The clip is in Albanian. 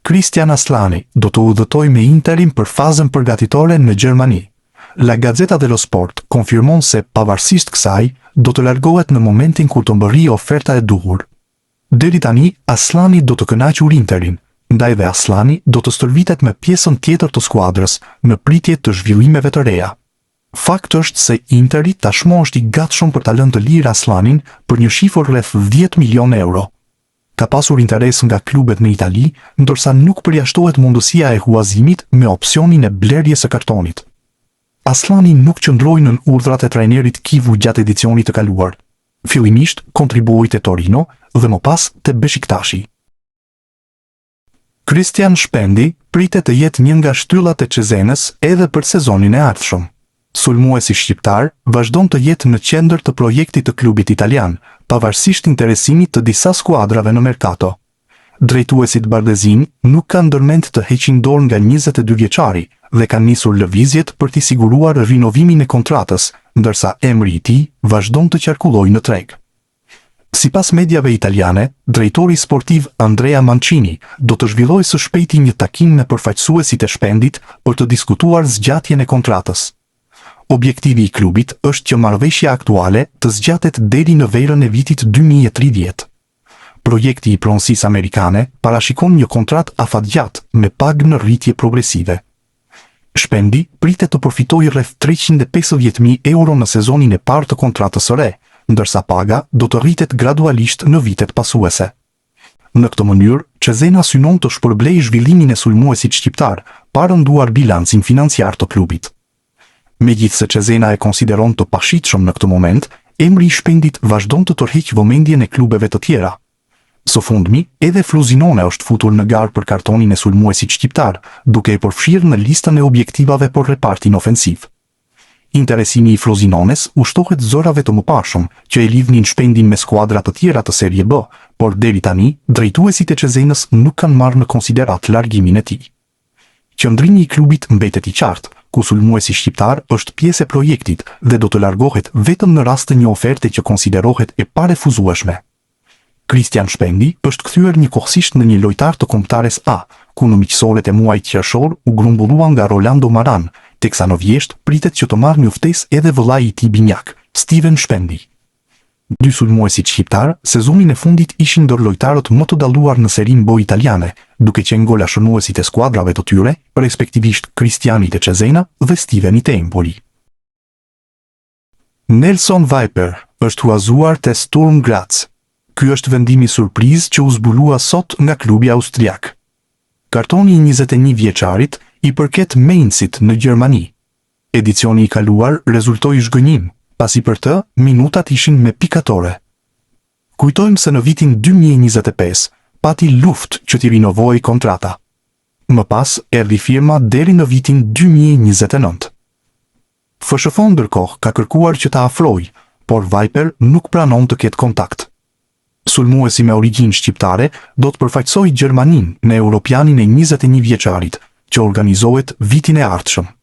Christian Aslani do të udhëtojë me Interin për fazën përgatitore në Gjermani. La Gazzetta dello Sport konfirmon se, pavarësisht kësaj, do të largohet në momentin kur të mbërrijë oferta e duhur. Deri tani, Aslani do të kënaqur Interin, ndaj dhe Aslani do të stërvitet me pjesën tjetër të skuadrës në pritje të zhvillimeve të reja. Fakt është se Interi tashmë është i gatshëm për ta lënë të lirë Aslanin për një shifër rreth 10 milion euro. Ka pasur interes nga klubet në Itali, ndërsa nuk përjashtohet mundësia e huazimit me opsionin e blerjes së kartonit. Aslani nuk qëndroi nën urdhrat e trajnerit Kivu gjatë edicionit të kaluar. Fillimisht kontribuoi te Torino dhe më pas te Beşiktashi. Christian Shpendi pritet të jetë një nga shtyllat e Cezenës edhe për sezonin e ardhshëm. Sulmuesi shqiptar vazhdon të jetë në qendër të projektit të klubit italian, pavarësisht interesimit të disa skuadrave në merkato. Drejtuesit bardezin nuk kanë ndërmend të heqin dorë nga 22 vjeçari dhe kanë nisur lëvizjet për t'i siguruar rinovimin e kontratës, ndërsa emri i tij vazhdon të qarkullojë në treg. Sipas mediave italiane, drejtori sportiv Andrea Mancini do të zhvillojë së shpejti një takim me përfaqësuesit e Shpendit për të diskutuar zgjatjen e kontratës. Objektivi i klubit është që marrëveshja aktuale të zgjatet deri në verën e vitit 2030. Projekti i pronësisë amerikane parashikon një kontratë afatgjatë me pagë në rritje progresive. Shpendi pritet të përfitojë rreth 350.000 euro në sezonin e parë të kontratës së re, ndërsa paga do të rritet gradualisht në vitet pasuese. Në këtë mënyrë, Cezena synon të shpërblejë zhvillimin e sulmuesit shqiptar, pa rënduar bilancin financiar të klubit. Megjithse Cezena e konsideron të pashitshëm në këtë moment, emri i Shpendit vazhdon të tërheqë vëmendjen e klubeve të tjera. Së fundmi, edhe Frosinone është futur në garë për kartonin e sulmuesit shqiptar, duke e përfshirë në listën e objektivave për repartin ofensiv. Interesimi i Frosinones ushtohet zorave të mëparshëm, që e lidhnin Shpendin me skuadra të tjera të Serie B, por deri tani, drejtuesit e Cezenës nuk kanë marrë në konsiderat largimin e tij. Qëndrimi i klubit mbetet i qartë, ku sulmuesi shqiptar është pjesë e projektit dhe do të largohet vetëm në rast të një oferte që konsiderohet e parefuzueshme. Christian Shpendi është kthyer njëkohësisht në një lojtar të kombëtares A, ku në miqësoret e muajit qershor u grumbullua nga Rolando Maran, teksa në vjesht pritet që të marrë një ftesë edhe vëllai i tij binjak, Steven Shpendi. Dy sulmuesit shqiptar sezonin e fundit ishin ndër lojtarët më të dalluar në Serie B italiane, duke qenë golashënuesit e skuadrave të tyre, respektivisht Cristiani te Cesena dhe Steveni te Empoli. Nelson Viper është huazuar te Sturm Graz. Ky është vendimi surprizë që u zbulua sot nga klubi austriak. Kartoni i 21 vjeçarit i përket Mainzit në Gjermani. Edicioni i kaluar rezultoi zhgënjim, pasi për të minutat ishin me pikatore. Kujtojmë se në vitin 2025 pati luftë që t'i rinovoi kontrata. Më pas erdhi firma deri në vitin 2029. FSHF ndërkohë ka kërkuar që ta afrojë, por Viper nuk pranon të ketë kontakt. Sulmuesi me origjinë shqiptare do të përfaqësojë Gjermaninë në Europianin e 21 vjeçarit, që organizohet vitin e ardhshëm.